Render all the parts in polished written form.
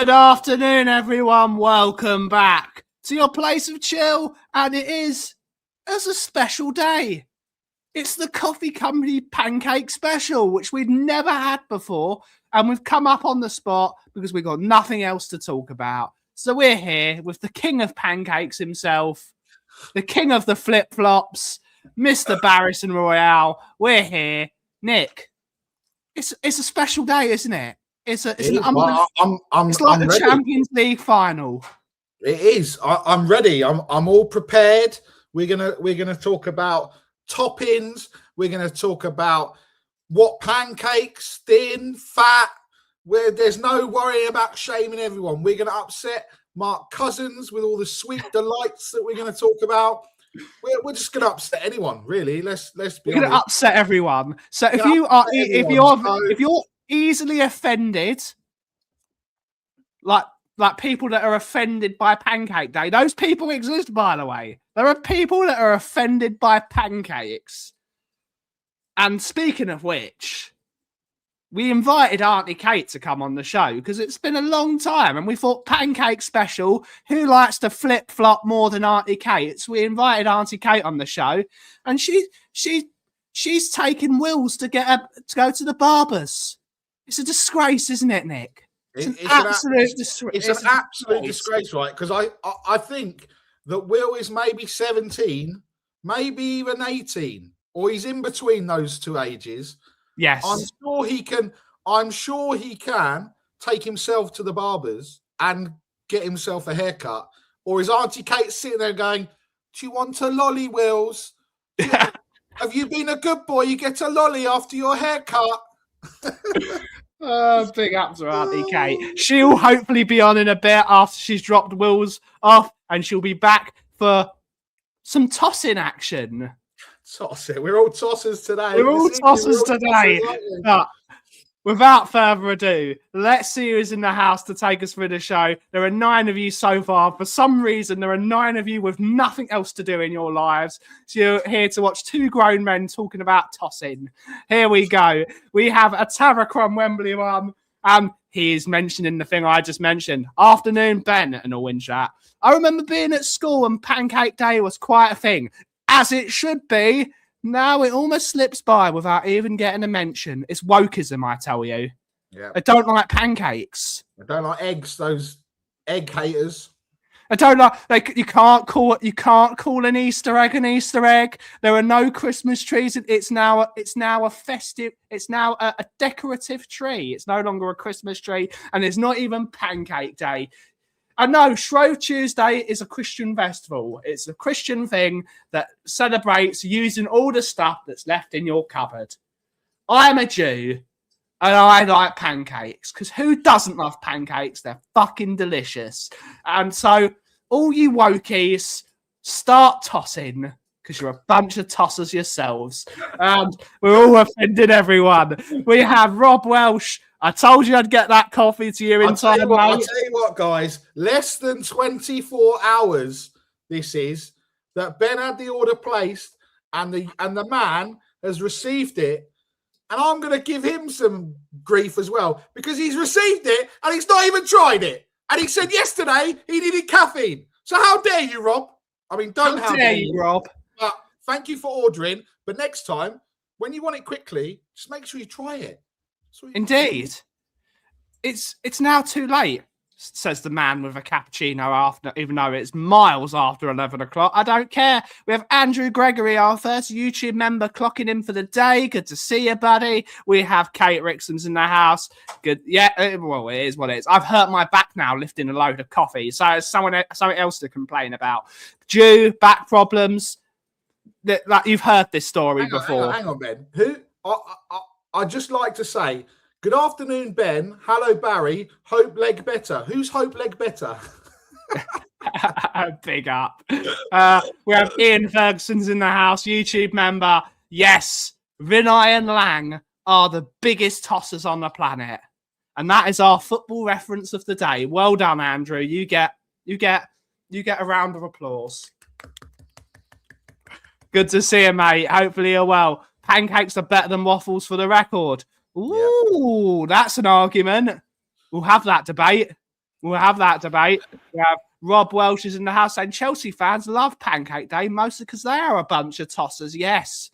Good afternoon, everyone. Welcome back to your place of chill, and it's a special day. It's the Coffee Company Pancake Special, which we've never had before, and we've come up on the spot because we've got nothing else to talk about. So we're here with the king of pancakes himself, the king of the flip-flops, Mr. Barrison Royale. We're here. Nick, it's a special day, isn't it? It's like the Champions League final. It is. I'm ready. I'm all prepared. We're gonna talk about toppings. We're gonna talk about what pancakes, thin, fat. Where there's no worry about shaming everyone. We're gonna upset Mark Cousins with all the sweet delights that we're gonna talk about. We're just gonna upset anyone, really. Let's be honest. We're gonna upset everyone. So if you're easily offended, like people that are offended by Pancake Day, those people exist, by the way. There are people that are offended by pancakes. And speaking of which, we invited Auntie Kate to come on the show because it's been a long time, and we thought Pancake Special. Who likes to flip flop more than Auntie Kate? So we invited Auntie Kate on the show, and she's taken Wills to get her to go to the barbers. It's a disgrace, isn't it, Nick? It's an absolute disgrace, right? Because I think that Will is maybe 17, maybe even 18, or he's in between those two ages. Yes. I'm sure he can take himself to the barbers and get himself a haircut. Or is Auntie Kate sitting there going, "Do you want a lolly, Wills? Have you been a good boy? You get a lolly after your haircut." Big up to Auntie Kate. She'll hopefully be on in a bit after she's dropped Wills off, and she'll be back for some tossing action. Tossing. We're all tossers today. But without further ado, let's see who's in the house to take us through the show. There are 9 of you so far. For some reason, there are 9 of you with nothing else to do in your lives. So you're here to watch 2 grown men talking about tossing. Here we go. We have a Taracron Wembley one, and he is mentioning the thing I just mentioned. Afternoon, Ben, and all in chat. I remember being at school and Pancake Day was quite a thing, as it should be. Now it almost slips by without even getting a mention. It's wokeism, I tell you. Yeah. I don't like pancakes. I don't like eggs. Those egg haters. I don't like. You can't call an Easter egg an Easter egg. There are no Christmas trees. It's now a festive. It's now a decorative tree. It's no longer a Christmas tree, and it's not even Pancake Day. I know Shrove Tuesday is a Christian festival. It's a Christian thing that celebrates using all the stuff that's left in your cupboard. I'm a Jew, and I like pancakes, because who doesn't love pancakes? They're fucking delicious. And so all you wokies, start tossing, because you're a bunch of tossers yourselves. And we're all offending everyone. We have Rob Welsh. I told you I'd get that coffee to you in time, mate. I'll tell you what, guys. Less than 24 hours this is that Ben had the order placed, and the man has received it. And I'm going to give him some grief as well, because he's received it and he's not even tried it. And he said yesterday he needed caffeine. So how dare you, Rob? I mean, how dare you, Rob? But thank you for ordering. But next time, when you want it quickly, just make sure you try it. Indeed. It's now too late, says the man with a cappuccino, after, even though it's miles after 11 o'clock. I don't care. We have Andrew Gregory, our first YouTube member, clocking in for the day. Good to see you, buddy. We have Kate Rixon's in the house. Good. Yeah, well, it is what it is. I've hurt my back now lifting a load of coffee, so it's something else to complain about. Jew, back problems. Like, you've heard this story before. Hang on, Ben. I'd just like to say, good afternoon, Ben. Hello, Barry. Hope leg better. Who's Hope leg better? Big up. We have Ian Ferguson's in the house, YouTube member. Yes, Vinay and Lang are the biggest tossers on the planet. And that is our football reference of the day. Well done, Andrew. You get a round of applause. Good to see you, mate. Hopefully you're well. Pancakes are better than waffles for the record. Ooh, That's an argument. We'll have that debate. We'll have that debate. We have Rob Welsh is in the house saying Chelsea fans love Pancake Day, mostly because they are a bunch of tossers. Yes,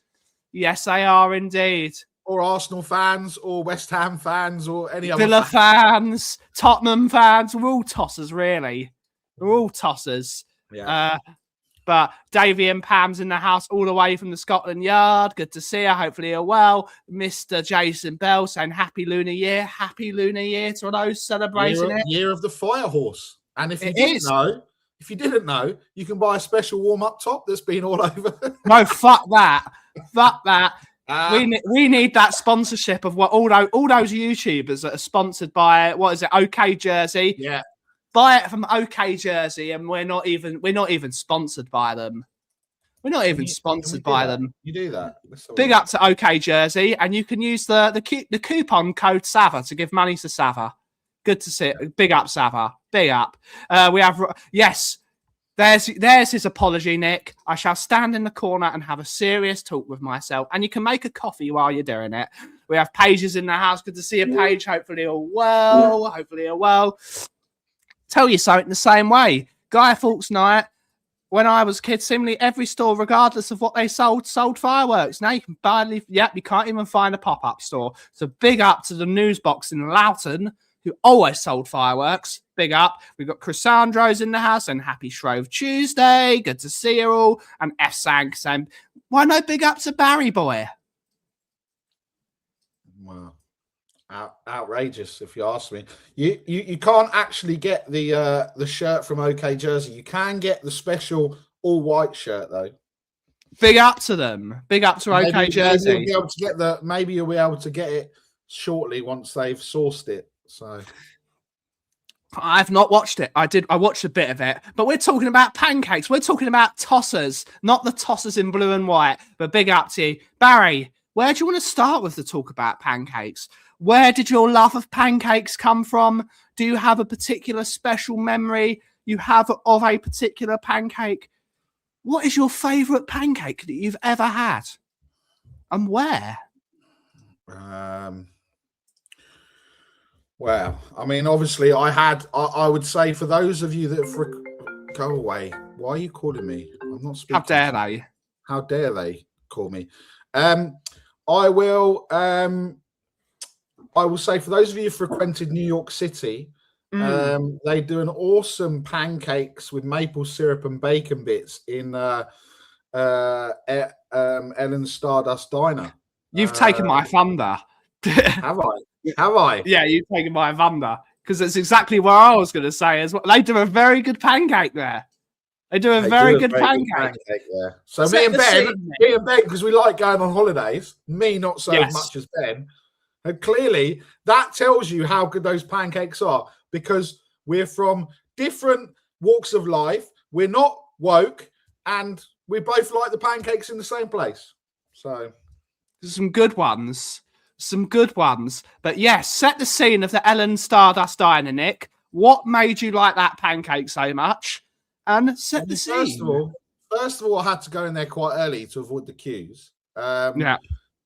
they are indeed. Or Arsenal fans, or West Ham fans, or any other Villa fans, Tottenham fans, we're all tossers, really. We're all tossers. Yeah. But Davey and Pam's in the house all the way from the Scotland Yard. Good to see her. Hopefully you're well. Mr. Jason Bell saying Happy Lunar Year. Happy Lunar Year to all those celebrating it. Year of the Fire Horse. And if you didn't know, you can buy a special warm-up top that's been all over. No, fuck that. Fuck that. We need that sponsorship of what all those YouTubers that are sponsored by, what is it, OK Jersey? Yeah. Buy it from OK Jersey, and we're not even sponsored by them. We're not even sponsored by them. You do that. Big up to OK Jersey, and you can use the coupon code Sava to give money to Sava. Good to see it. Big up, Sava. Big up. We have There's his apology, Nick. I shall stand in the corner and have a serious talk with myself. And you can make a coffee while you're doing it. We have Paige's in the house. Good to see you, Paige. Hopefully you're well. Tell you something the same way. Guy Fawkes night, when I was a kid, seemingly every store, regardless of what they sold fireworks. Now you can you can't even find a pop-up store. So big up to the news box in Loughton, who always sold fireworks. Big up. We've got Chrysandros in the house and Happy Shrove Tuesday. Good to see you all. And F. Sang saying, why no big up to Barry Boy? Wow. Outrageous, if you ask me. You can't actually get the shirt from OK Jersey. You can get the special all-white shirt, though. Big up to them. Big up to OK Jersey. Maybe you'll be able to get it shortly once they've sourced it. So I've not watched it. I watched a bit of it, but we're talking about pancakes. We're talking about tossers, not the tossers in blue and white. But big up to you, Barry. Where do you want to start with the talk about pancakes? Where did your love of pancakes come from? Do you have a particular special memory you have of a particular pancake? What is your favourite pancake that you've ever had, and where? Well, I mean, obviously, I would say for those of you that go away. Why are you calling me? I'm not speaking. How dare they? How dare they call me? I will say for those of you who frequented New York City, they do an awesome pancakes with maple syrup and bacon bits in Ellen's Stardust Diner. You've taken my thunder. Have I? Yeah, you've taken my thunder, because that's exactly what I was going to say as well. They do a very good pancake there. They do a very good pancake there. So me and Ben, because we like going on holidays, me not so much as Ben, and clearly that tells you how good those pancakes are, because we're from different walks of life. We're not woke, and we both like the pancakes in the same place. So some good ones. But yes, set the scene of the Ellen Stardust Diner, Nick. What made you like that pancake so much? And set the scene. First of all, I had to go in there quite early to avoid the queues.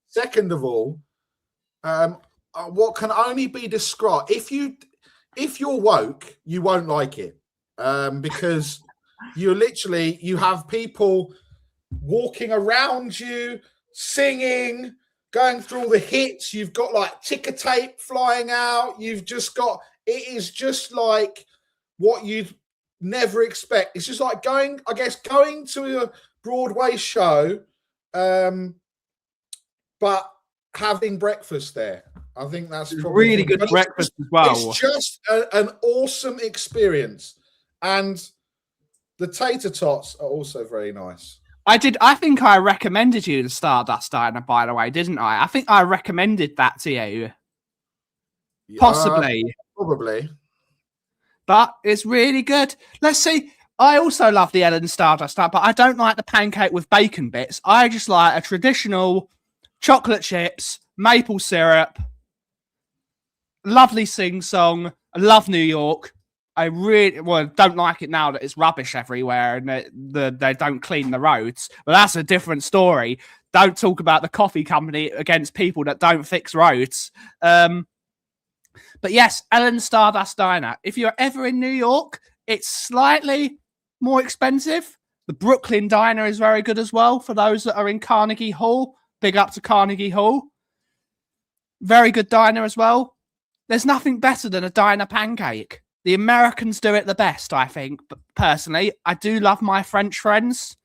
Second of all, what can only be described, if you're woke, you won't like it, because you have people walking around you, singing, going through all the hits. You've got like ticker tape flying out. It is just like what you'd never expect. It's just like going to a Broadway show, but having breakfast there. I think that's probably really good breakfast as well. It's just an awesome experience. And the tater tots are also very nice. I think I recommended you the Stardust Diner, by the way, didn't I? I think I recommended that to you. Possibly. Probably. But it's really good. Let's see. I also love the Ellen Stardust Diner, but I don't like the pancake with bacon bits. I just like a traditional chocolate chips, maple syrup, lovely sing-song. I love New York. I really don't like it now that it's rubbish everywhere and they don't clean the roads. But that's a different story. Don't talk about the coffee company against people that don't fix roads. But yes, Ellen Stardust Diner. If you're ever in New York, it's slightly more expensive. The Brooklyn Diner is very good as well. For those that are in Carnegie Hall, big up to Carnegie Hall. Very good diner as well. There's nothing better than a diner pancake. The Americans do it the best, I think. But personally, I do love my French friends,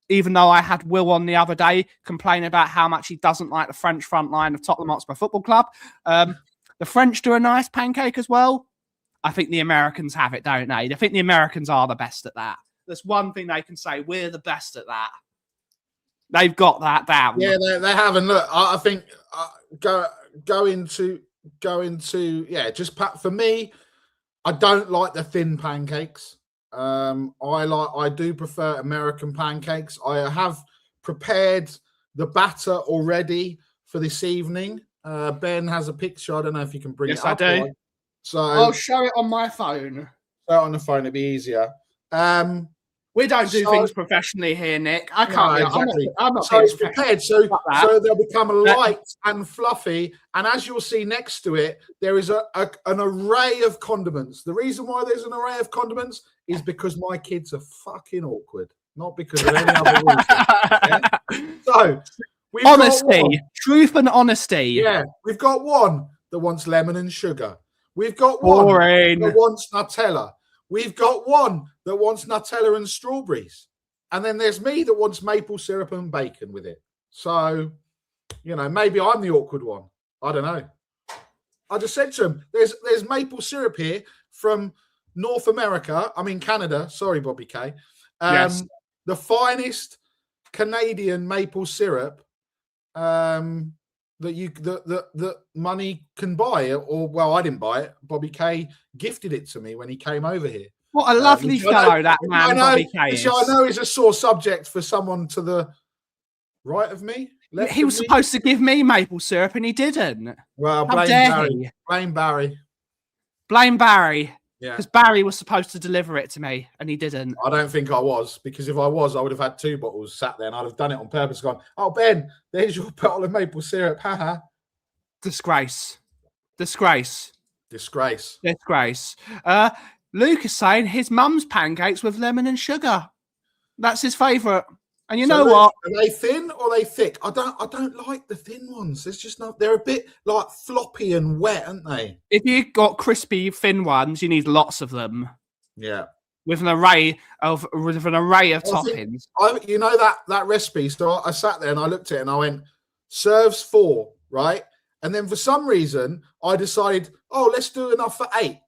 even though I had Will on the other day complaining about how much he doesn't like the French front line of Tottenham Hotspur Football Club. The French do a nice pancake as well. I think the Americans have it, don't they? I think the Americans are the best at that. There's one thing they can say, we're the best at that. They've got that down. Yeah, they have. And look, I think go into just for me, I don't like the thin pancakes. I do prefer American pancakes. I have prepared the batter already for this evening. Ben has a picture. I don't know if you can bring it up. Yes, I do. So I'll show it on my phone. Show it on the phone, it'd be easier. We don't do things professionally here, Nick. I can't. No, exactly. I'm not so it's prepared. So they'll become That- light and fluffy. And as you'll see next to it, there is an array of condiments. The reason why there's an array of condiments is because my kids are fucking awkward, not because of any other reason. Yeah? So we've Honesty, truth and honesty. Yeah, we've got one that wants lemon and sugar. We've got one Boring. that wants Nutella. We've got one that wants Nutella and strawberries. And then there's me that wants maple syrup and bacon with it. So, maybe I'm the awkward one. I don't know. I just said to him, there's maple syrup here from North America. I mean, Canada. Sorry, Bobby K. Yes. The finest Canadian maple syrup that money can buy. I didn't buy it. Bobby K gifted it to me when he came over here. What a lovely fellow that man, Bobby K is. I know is a sore subject for someone to the right of me. He was supposed to give me maple syrup and he didn't. Well, How dare he? Blame Barry. Blame Barry. Yeah. Because Barry was supposed to deliver it to me and he didn't. I don't think I was, because if I was, I would have had 2 bottles sat there and I'd have done it on purpose. Gone, oh, Ben, there's your bottle of maple syrup. Haha. Disgrace. Disgrace. Disgrace. Disgrace. Luke is saying his mum's pancakes with lemon and sugar. That's his favourite. And you know what? Are they thin or are they thick? I don't like the thin ones. There's just not. They're a bit like floppy and wet, aren't they? If you've got crispy thin ones, you need lots of them. Yeah. With an array of toppings. That recipe. So I sat there and I looked at it and I went, serves 4, right? And then for some reason I decided, let's do enough for 8.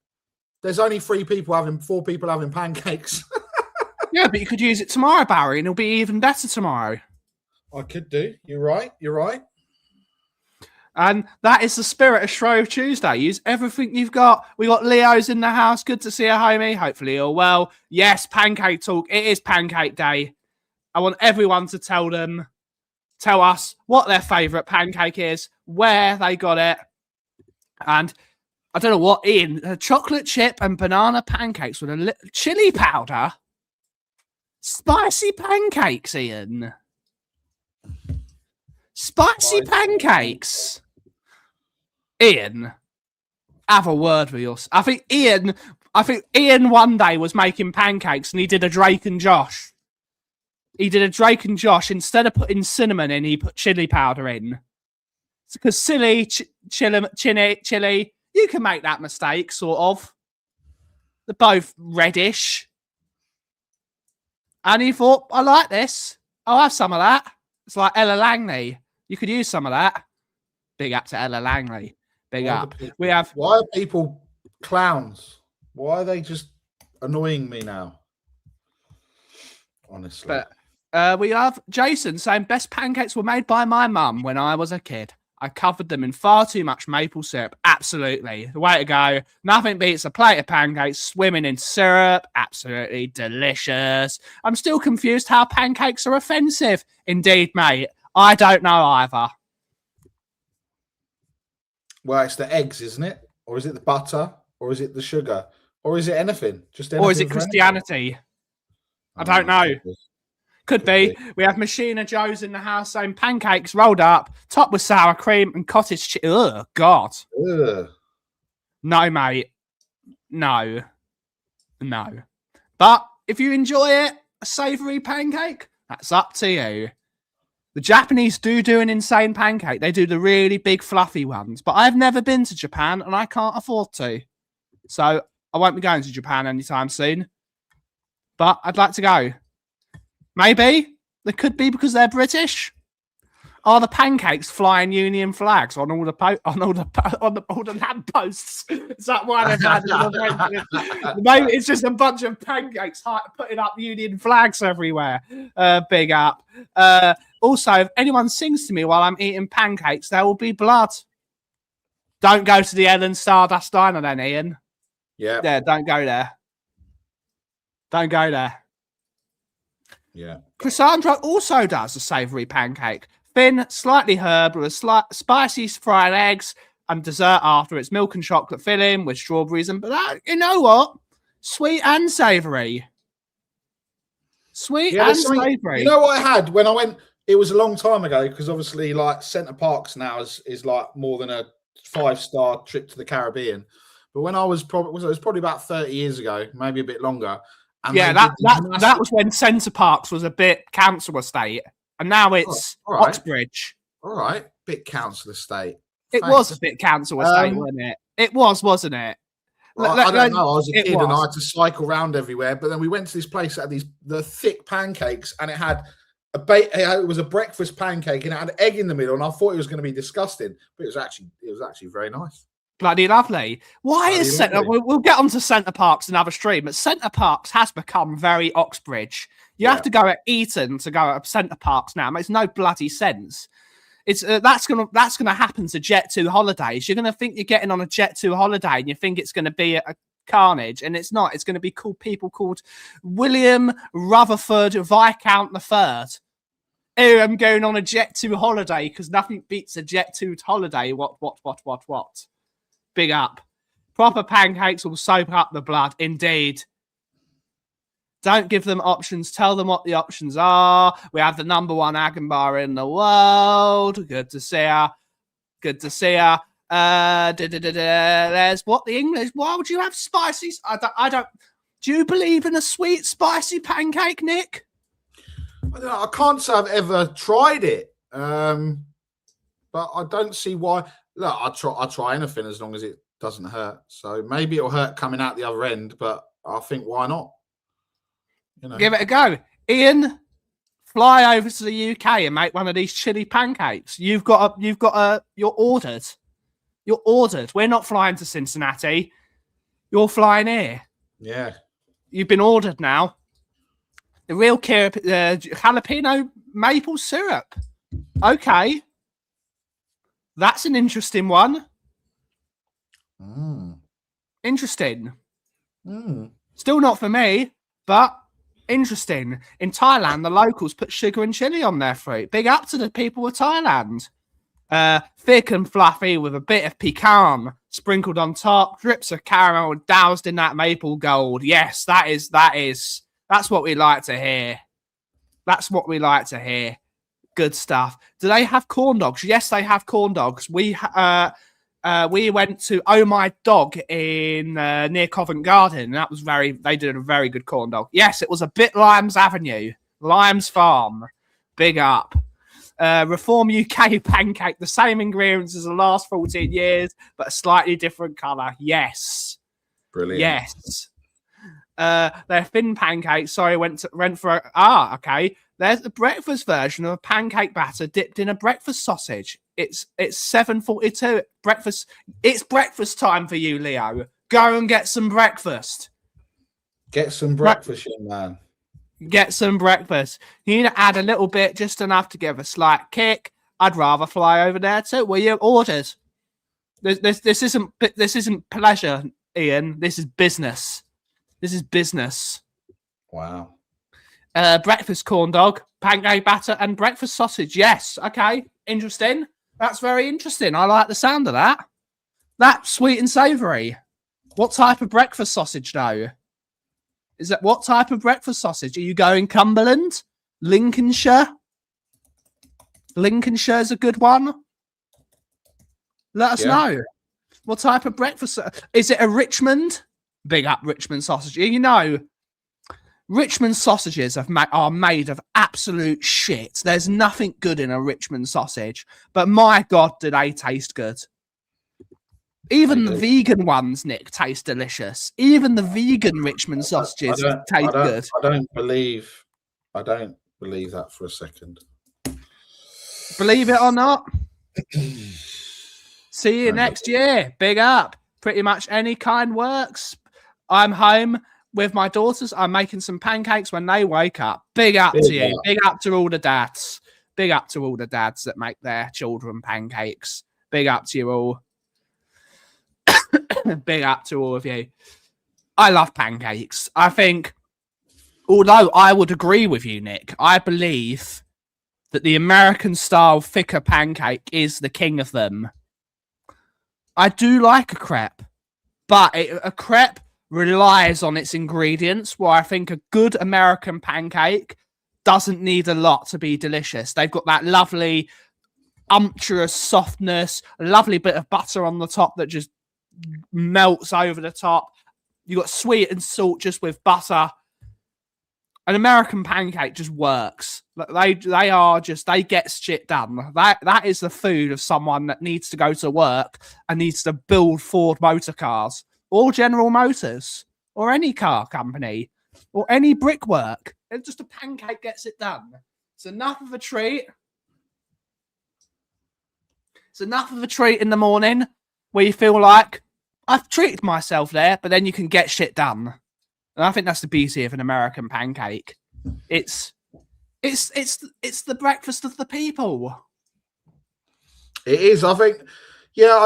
There's only 4 people having pancakes. Yeah, but you could use it tomorrow, Barry, and it'll be even better tomorrow. I could do. You're right. And that is the spirit of Shrove Tuesday. Use everything you've got. We got Leo's in the house. Good to see you, homie. Hopefully you're well. Yes, pancake talk. It is pancake day. I want everyone to tell us what their favourite pancake is, where they got it. And I don't know what, Ian, chocolate chip and banana pancakes with a chili powder. Spicy pancakes, Ian. Spicy pancakes. Ian, have a word with yours. I think Ian one day was making pancakes and he did a Drake and Josh. Instead of putting cinnamon in, he put chili powder in. Because chili, you can make that mistake, sort of. They're both reddish. And he thought, I like this. I'll have some of that. It's like Ella Langley. You could use some of that. Big up to Ella Langley. Big up. Why are people clowns? Why are they just annoying me now? Honestly. But we have Jason saying best pancakes were made by my mum when I was a kid. I covered them in far too much maple syrup. Absolutely. The way to go. Nothing beats a plate of pancakes swimming in syrup. Absolutely delicious. I'm still confused how pancakes are offensive. Indeed, mate. I don't know either. Well, it's the eggs, isn't it? Or is it the butter? Or is it the sugar? Or is it anything? Or is it Christianity? I don't know. Could be. We have Machina Joe's in the house saying pancakes rolled up, topped with sour cream and cottage cheese. Oh, God. Ugh. No, mate. No. But if you enjoy it, a savoury pancake, that's up to you. The Japanese do an insane pancake. They do the really big, fluffy ones. But I've never been to Japan, and I can't afford to. So I won't be going to Japan anytime soon. But I'd like to go. Maybe. They could be because they're British. Are the pancakes flying Union flags on all the lampposts? Is that why they've had it? Maybe it's just a bunch of pancakes putting up Union flags everywhere. Big up. Also, if anyone sings to me while I'm eating pancakes, there will be blood. Don't go to the Ellen Stardust Diner then, Ian. Yeah. Yeah, don't go there. Don't go there. Yeah. Cassandra also does a savoury pancake. Thin, slightly herb with spicy fried eggs and dessert after. It's milk and chocolate filling with strawberries and you know what? Sweet and savoury. Sweet and savoury. You know what I had when I went? It was a long time ago because obviously, like Centre Parks now is like more than a 5-star trip to the Caribbean. But when I was probably about 30 years ago, maybe a bit longer. And yeah, that was when Centre Parks was a bit council estate. And now it's Oxbridge. All right. Bit council estate. It was a bit council estate, wasn't it? It was, wasn't it? Well, I don't know. I was a kid and I had to cycle around everywhere. But then we went to this place that had the thick pancakes, and it had it was a breakfast pancake and it had egg in the middle. And I thought it was going to be disgusting, but it was actually very nice. Bloody lovely. Why is Centre? We'll get onto Centre Parks another stream, but Centre Parks has become very Oxbridge. You have to go at Eton to go at Centre Parks now. It makes no bloody sense. It's that's gonna happen to Jet2 holidays. You're gonna think you're getting on a Jet2 holiday, and you think it's gonna be a carnage, and it's not. It's gonna be people called William Rutherford Viscount III. Oh, I'm going on a Jet2 holiday because nothing beats a Jet2 holiday. What? Big up. Proper pancakes will soak up the blood. Indeed. Don't give them options. Tell them what the options are. We have the #1 Agon bar in the world. Good to see ya. There's what the English. Why would you have spicy? I don't. Do you believe in a sweet, spicy pancake, Nick? I don't know. I can't say I've ever tried it, but I don't see why. Look, I'll try anything as long as it doesn't hurt. So maybe it'll hurt coming out the other end, but I think why not? You know. Give it a go. Ian, fly over to the UK and make one of these chili pancakes. You're ordered. You're ordered. We're not flying to Cincinnati. You're flying here. Yeah. You've been ordered now. The real jalapeno maple syrup. Okay. That's an interesting one. Interesting. Still not for me, but interesting. In Thailand, the locals put sugar and chili on their fruit. Big up to the people of Thailand. Thick and fluffy with a bit of pecan sprinkled on top. Drips of caramel doused in that maple gold. Yes, that's what we like to hear. That's what we like to hear. Good stuff. Do they have corn dogs? Yes, they have corn dogs. We went to Oh My Dog in near Covent Garden. And that was they did a very good corn dog. Yes, it was a bit Limes Avenue. Limes Farm. Big up. Reform UK pancake. The same ingredients as the last 14 years, but a slightly different colour. Yes. Brilliant. Yes. They're thin pancakes. Sorry, went for okay. There's the breakfast version of a pancake batter dipped in a breakfast sausage. It's 7:42. Breakfast. It's breakfast time for you, Leo. Go and get some breakfast. Get some breakfast, young man. Get some breakfast. You need to add a little bit, just enough to give a slight kick. I'd rather fly over there too. Well, you ordered. This isn't pleasure, Ian. This is business. This is business. Wow. Breakfast corn dog, pancake batter, and breakfast sausage. Yes. Okay. Interesting. That's very interesting. I like the sound of that. That's sweet and savoury. What type of breakfast sausage, though? What type of breakfast sausage? Are you going Cumberland? Lincolnshire? Lincolnshire's a good one. Let us know. What type of breakfast? Is it a Richmond? Big up Richmond sausage. You know, Richmond sausages are made of absolute shit. There's nothing good in a Richmond sausage. But my God, do they taste good. Even the vegan ones, Nick, taste delicious. Even the vegan Richmond sausages taste good. I don't believe that for a second. Believe it or not. See you next year. Big up. Pretty much any kind works. I'm home with my daughters. I'm making some pancakes when they wake up. Big up to you. Big up to all the dads. Big up to all the dads that make their children pancakes. Big up to you all. Big up to all of you. I love pancakes. I think, although I would agree with you, Nick, I believe that the American-style thicker pancake is the king of them. I do like a crepe, but a crepe relies on its ingredients, where I think a good American pancake doesn't need a lot to be delicious. They've got that lovely, unctuous softness, a lovely bit of butter on the top that just melts over the top. You got sweet and salt just with butter. An American pancake just works. They get shit done. That is the food of someone that needs to go to work and needs to build Ford motor cars or General Motors or any car company or any brickwork. It's just a pancake gets it done. It's enough of a treat. It's enough of a treat in the morning where you feel like I've treated myself there, but then you can get shit done. And I think that's the beauty of an American pancake. It's the breakfast of the people. It is. I think. Yeah.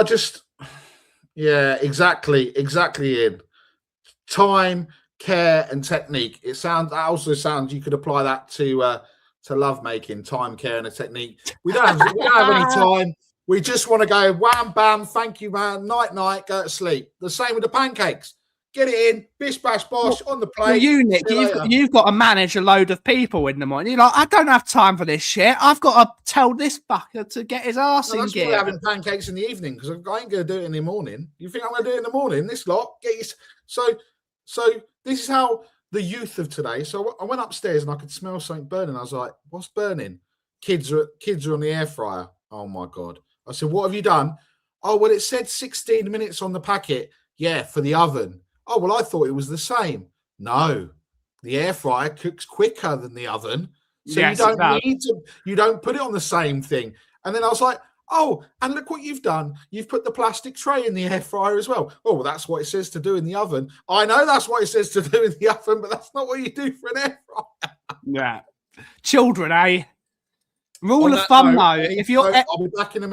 Exactly. Ian. Time, care, and technique. That also sounds. You could apply that to lovemaking. Time, care, and a technique. We don't have any time. We just want to go wham bam. Thank you, man. Night, go to sleep. The same with the pancakes. Get it in, bish bash bosh, on the plate. Well, you, Nick, you've got to manage a load of people in the morning. You're like, I don't have time for this shit. I've got to tell this fucker to get his arse in gear. That's why we're having pancakes in the evening, because I ain't going to do it in the morning. You think I'm going to do it in the morning? This lot, so this is how the youth of today. So I went upstairs and I could smell something burning. I was like, "What's burning?" Kids are on the air fryer. Oh my God! I said, "What have you done?" Oh well, it said 16 minutes on the packet. Yeah, for the oven. Oh, well, I thought it was the same. No, the air fryer cooks quicker than the oven. So yes, you don't put it on the same thing. And then I was like, oh, and look what you've done. You've put the plastic tray in the air fryer as well. Oh, well, that's what it says to do in the oven. I know that's what it says to do in the oven, but that's not what you do for an air fryer. Yeah. Children, eh? Rule of thumb, though. I'll be back in a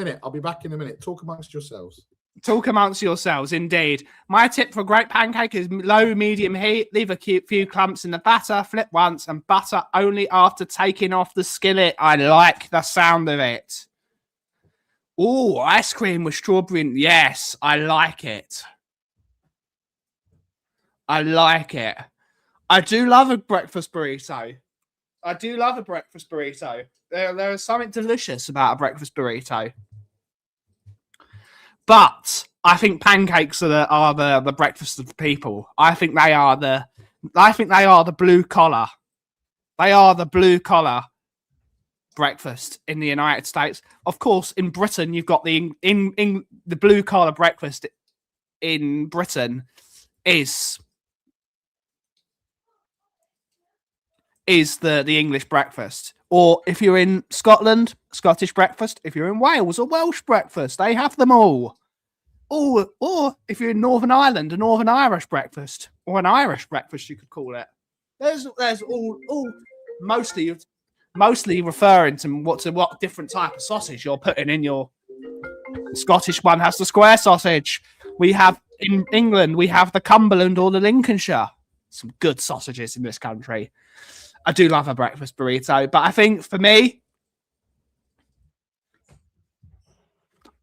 minute. Talk amongst yourselves. Talk amongst yourselves, indeed. My tip for a great pancake is low, medium heat. Leave a few clumps in the batter. Flip once and butter only after taking off the skillet. I like the sound of it. Oh, ice cream with strawberry. Yes, I like it. I do love a breakfast burrito. There is something delicious about a breakfast burrito. But I think pancakes are the breakfast of the people. I think they are the blue collar. They are the blue collar breakfast in the United States. Of course, in Britain, you've got the blue collar breakfast in Britain is the English breakfast. Or if you're in Scotland, Scottish breakfast. If you're in Wales, a Welsh breakfast. They have them all. Or if you're in Northern Ireland, a Northern Irish breakfast. Or an Irish breakfast, you could call it. There's all mostly referring to what different type of sausage you're putting in your. The Scottish one has the square sausage. We have in England, we have the Cumberland or the Lincolnshire. Some good sausages in this country. I do love a breakfast burrito, but I think for me,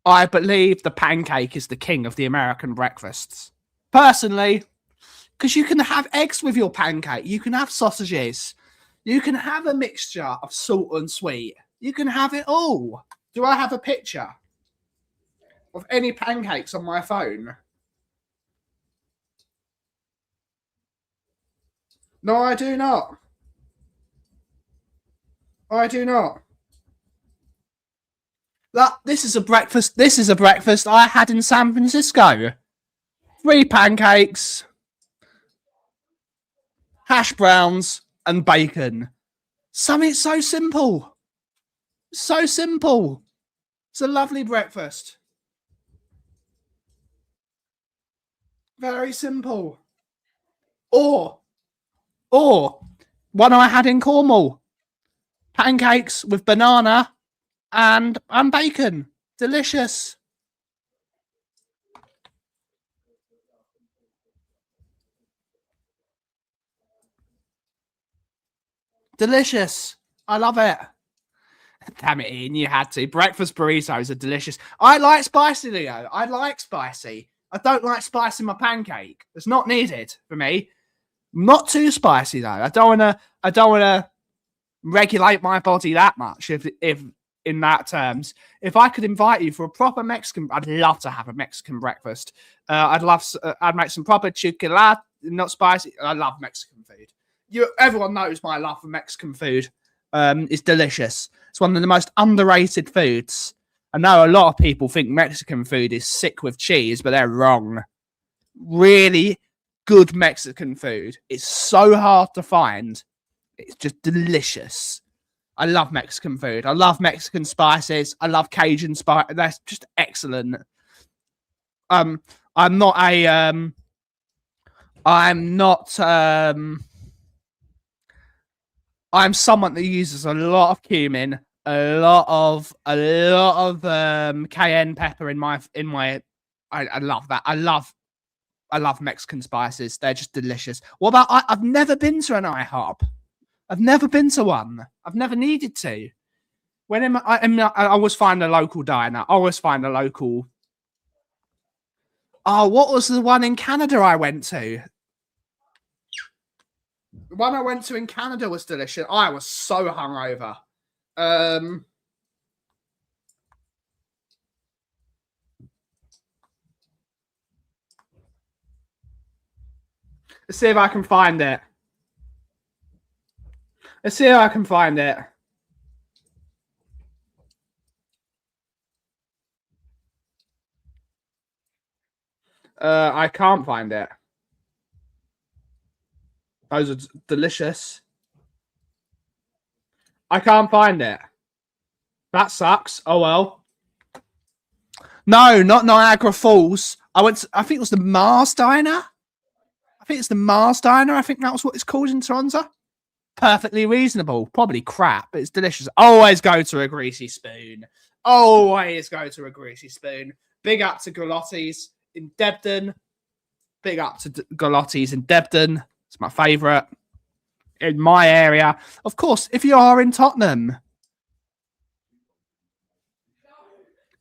I believe the pancake is the king of the American breakfasts. Personally, because you can have eggs with your pancake. You can have sausages. You can have a mixture of salt and sweet. You can have it all. Do I have a picture of any pancakes on my phone? No, I do not. I do not. This is a breakfast. This is a breakfast I had in San Francisco. 3 pancakes, hash browns, and bacon. Something so simple. So simple. It's a lovely breakfast. Very simple. Or one I had in Cornwall. Pancakes with banana and bacon. Delicious. Delicious. I love it. Damn it, Ian, you had to. Breakfast burritos are delicious. I like spicy, Leo. I like spicy. I don't like spice in my pancake. It's not needed for me. Not too spicy though. I don't wanna regulate my body that much. If in that terms, if I could invite you for a proper Mexican, I'd love to have a Mexican breakfast. I'd make some proper chocolate, not spicy. I love Mexican food. Everyone knows my love for Mexican food. It's delicious. It's one of the most underrated foods. I know a lot of people think Mexican food is sick with cheese, but they're wrong. Really good Mexican food. It's so hard to find. It's just delicious. I love Mexican food. I love Mexican spices. I love Cajun spice. That's just excellent. I'm someone that uses a lot of cumin, a lot of cayenne pepper in my. I love that. I love Mexican spices. They're just delicious. What about I've never been to an IHOP. I've never been to one. I've never needed to. I always find a local diner. I always find a local. Oh, what was the one in Canada I went to? The one I went to in Canada was delicious. I was so hungover. Let's see if I can find it. Let's see if I can find it. I can't find it. Those are delicious. I can't find it. That sucks. Oh well. No, not Niagara Falls. I think it was the Mars Diner. I think it's the Mars Diner. I think that was what it's called in Toronto. Perfectly reasonable. Probably crap, but it's delicious. Always go to a greasy spoon. Always go to a greasy spoon. Big up to Galotti's in Debden. Big up to Galotti's in Debden. It's my favourite in my area. Of course, if you are in Tottenham.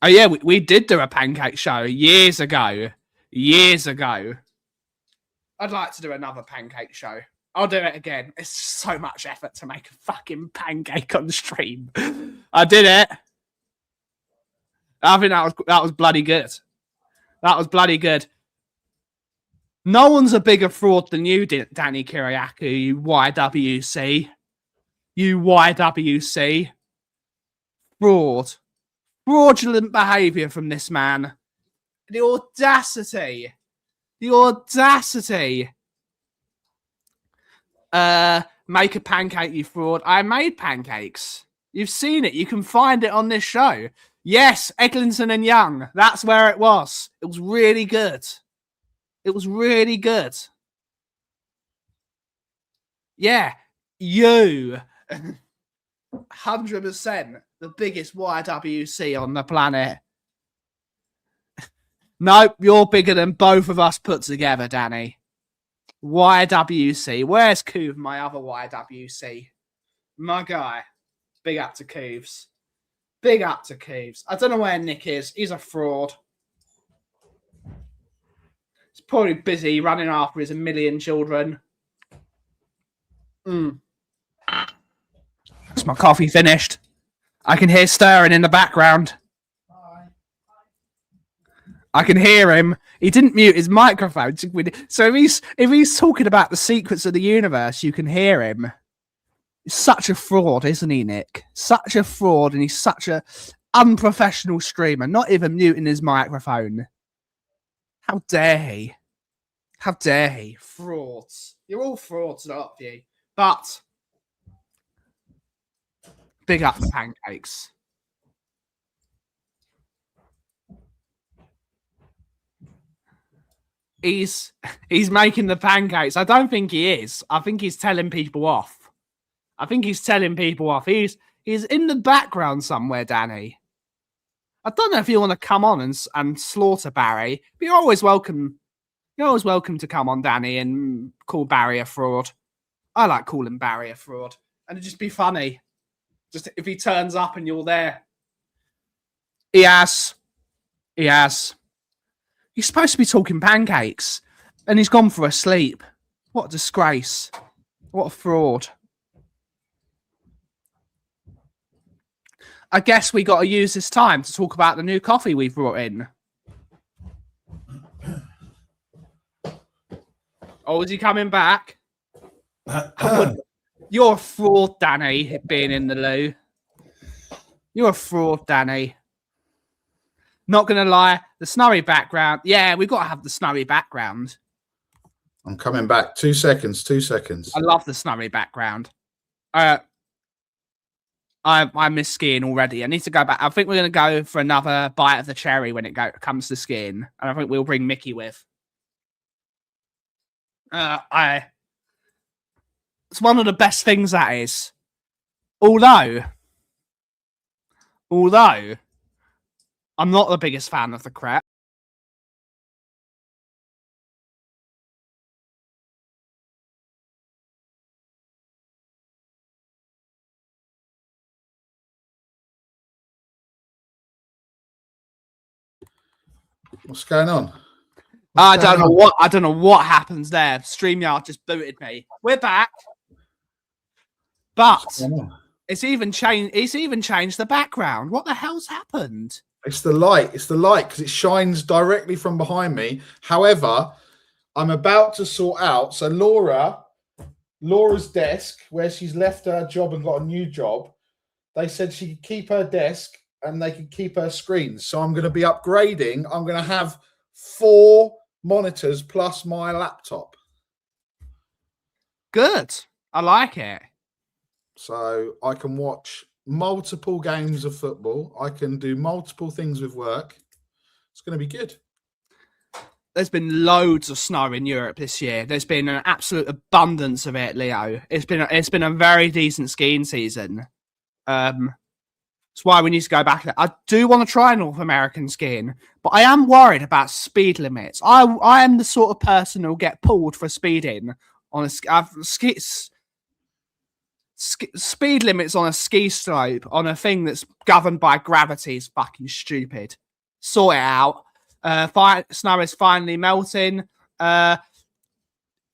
Oh, yeah, we did do a pancake show years ago. Years ago. I'd like to do another pancake show. I'll do it again. It's so much effort to make a fucking pancake on the stream. I did it. I think that was bloody good. That was bloody good. No one's a bigger fraud than you, Danny Kiriakou, you YWC. You YWC. Fraud. Fraudulent behaviour from this man. The audacity. The audacity. Make a pancake, you fraud. I made pancakes. You've seen it. You can find it on this show. Yes, Eglinton and Young. That's where it was. It was really good. It was really good. Yeah, you. 100% the biggest YWC on the planet. Nope, you're bigger than both of us put together, Danny. YWC. Where's Coov, my other YWC? My guy. Big up to Coovs. Big up to Coovs. I don't know where Nick is. He's a fraud. He's probably busy running after his 1 million children. That's my coffee finished. I can hear stirring in the background. I can hear him. He didn't mute his microphone. So if he's talking about the secrets of the universe, you can hear him. He's such a fraud, isn't he, Nick? Such a fraud, and he's such a unprofessional streamer, not even muting his microphone. How dare he? How dare he? Frauds. You're all frauds, aren't you? But big up the pancakes. He's making the pancakes. I don't think he is. I think he's telling people off. He's in the background somewhere, Danny. I don't know if you want to come on and slaughter Barry, but you're always welcome. You're always welcome to come on, Danny, and call Barry a fraud. I like calling Barry a fraud, and it'd just be funny. Just if he turns up and you're there. He has. He's supposed to be talking pancakes, and he's gone for a sleep. What a disgrace. What a fraud. I guess we got to use this time to talk about the new coffee we've brought in. Oh, is he coming back? You're a fraud, Danny, being in the loo. You're a fraud, Danny. Not going to lie, the snowy background. Yeah, we've got to have the snowy background. I'm coming back. 2 seconds. I love the snowy background. I miss skiing already. I need to go back. I think we're going to go for another bite of the cherry when it comes to skiing. And I think we'll bring Mickey with. It's one of the best things, that is. Although I'm not the biggest fan of the crep. What's going on? I don't know what happens there. StreamYard just booted me. We're back. But it's even changed the background. What the hell's happened? It's the light because it shines directly from behind me. However, I'm about to sort out. So Laura's desk, where she's left her job and got a new job, they said she could keep her desk and they could keep her screens. So I'm going to be upgrading. I'm going to have 4 monitors plus my laptop. Good. I like it. So I can watch multiple games of football. I can do multiple things with work. It's going to be good. There's been loads of snow in Europe this year. There's been an absolute abundance of it, Leo. It's been a very decent skiing season. That's why we need to go back. I do want to try North American skiing, but I am worried about speed limits. I am the sort of person who'll get pulled for speeding on speed limits on a ski slope on a thing that's governed by gravity is fucking stupid. Sort it out. Snow is finally melting.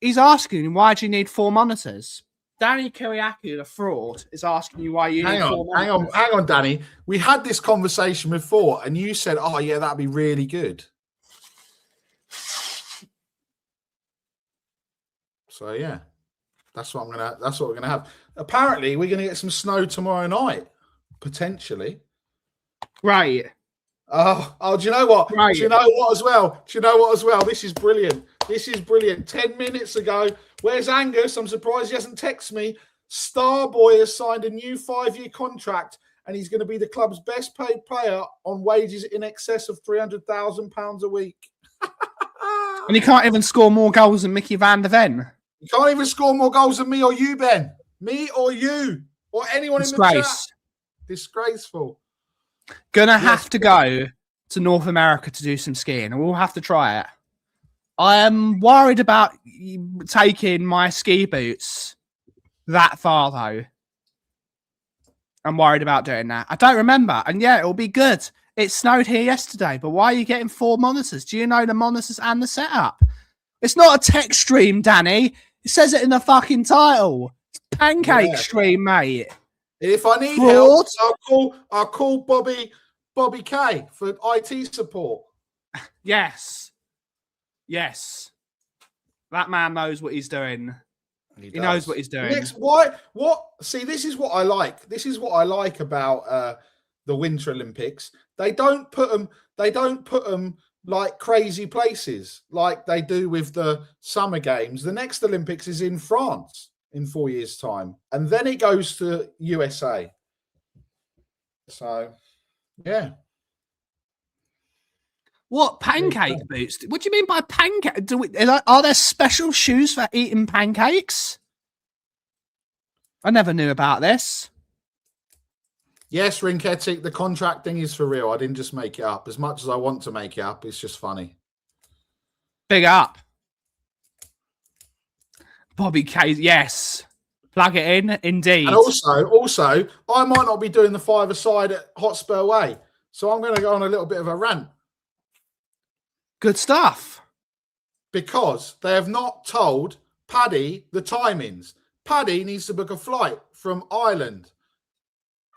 He's asking, why do you need 4 monitors? Danny Kiriakou, the fraud, is asking you why you need 4 monitors. Hang on, Danny. We had this conversation before, and you said, "Oh yeah, that'd be really good." So yeah, that's what we're gonna have. Apparently, we're gonna get some snow tomorrow night, potentially. Right. Oh, do you know what? Right. Do you know what as well? This is brilliant. 10 minutes ago, where's Angus? I'm surprised he hasn't texted me. Starboy has signed a new 5-year contract, and he's going to be the club's best paid player on wages in excess of £300,000 a week. And he can't even score more goals than Mickey van der Ven. He can't even score more goals than me or you, Ben. Me or you. Or anyone in the chat. Disgraceful. Gonna have to go to North America to do some skiing, and we'll have to try it. I am worried about taking my ski boots that far, though. I'm worried about doing that. I don't remember, and yeah, it'll be good. It snowed here yesterday, but why are you getting 4 monitors? Do you know the monitors and the setup? It's not a tech stream, Danny. It says it in the fucking title. It's pancake stream, mate. If I need help, I'll call Bobby K for IT support. Yes. Yes. That man knows what he's doing. He knows what he's doing. What? See, this is what I like. This is what I like about the Winter Olympics. They don't put them. They don't put them like crazy places like they do with the Summer Games. The next Olympics is in France in 4 years' time, and then it goes to USA. So, yeah. What pancake boots? What do you mean by pancake? Are there special shoes for eating pancakes? I never knew about this. Yes, Rinketti, the contract thing is for real. I didn't just make it up. As much as I want to make it up, it's just funny. Big up. Bobby K. Yes. Plug it in, indeed. And also, I might not be doing the five-a-side at Hotspur Way. So I'm going to go on a little bit of a rant. Good stuff. Because they have not told Paddy the timings. Paddy needs to book a flight from Ireland.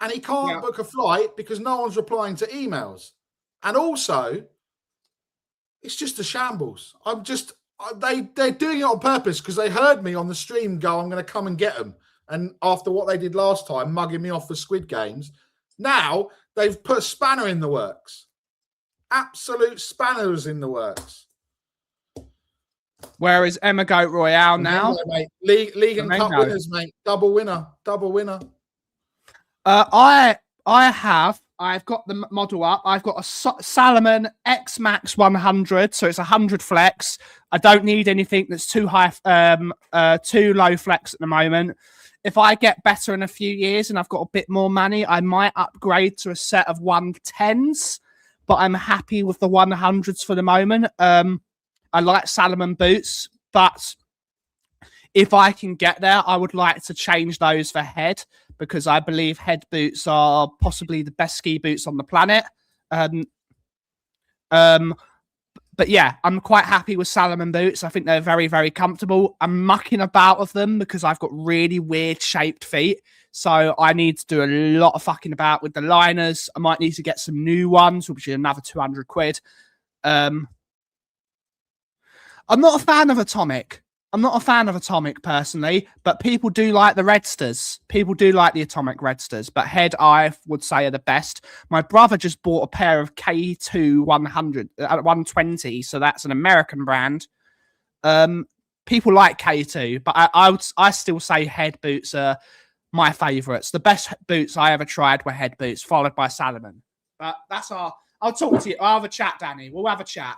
And he can't book a flight because no one's replying to emails. And also, it's just a shambles. They're doing it on purpose because they heard me on the stream go, I'm going to come and get them. And after what they did last time, mugging me off for Squid Games, now they've put a spanner in the works. Absolute spanners in the works. Where is Emma Goat Royale now? Mate. League and Cup winners, mate. Double winner. I've got the model up. I've got a Salomon X Max 100, so it's 100 flex. I don't need anything that's too high, too low flex at the moment. If I get better in a few years and I've got a bit more money, I might upgrade to a set of 110s, but I'm happy with the 100s for the moment. I like Salomon boots, but if I can get there, I would like to change those for head, because I believe head boots are possibly the best ski boots on the planet. But yeah, I'm quite happy with Salomon boots. I think they're very, very comfortable. I'm mucking about with them because I've got really weird shaped feet. So I need to do a lot of fucking about with the liners. I might need to get some new ones, which is another 200 quid. I'm not a fan of Atomic. I'm not a fan of Atomic personally, but people do like the Redsters. People do like the Atomic Redsters, but head I would say are the best. My brother just bought a pair of K2 120, so that's an American brand. People like K2, but I still say head boots are my favourites. The best boots I ever tried were head boots, followed by Salomon. But that's I'll talk to you. I'll have a chat, Danny. We'll have a chat.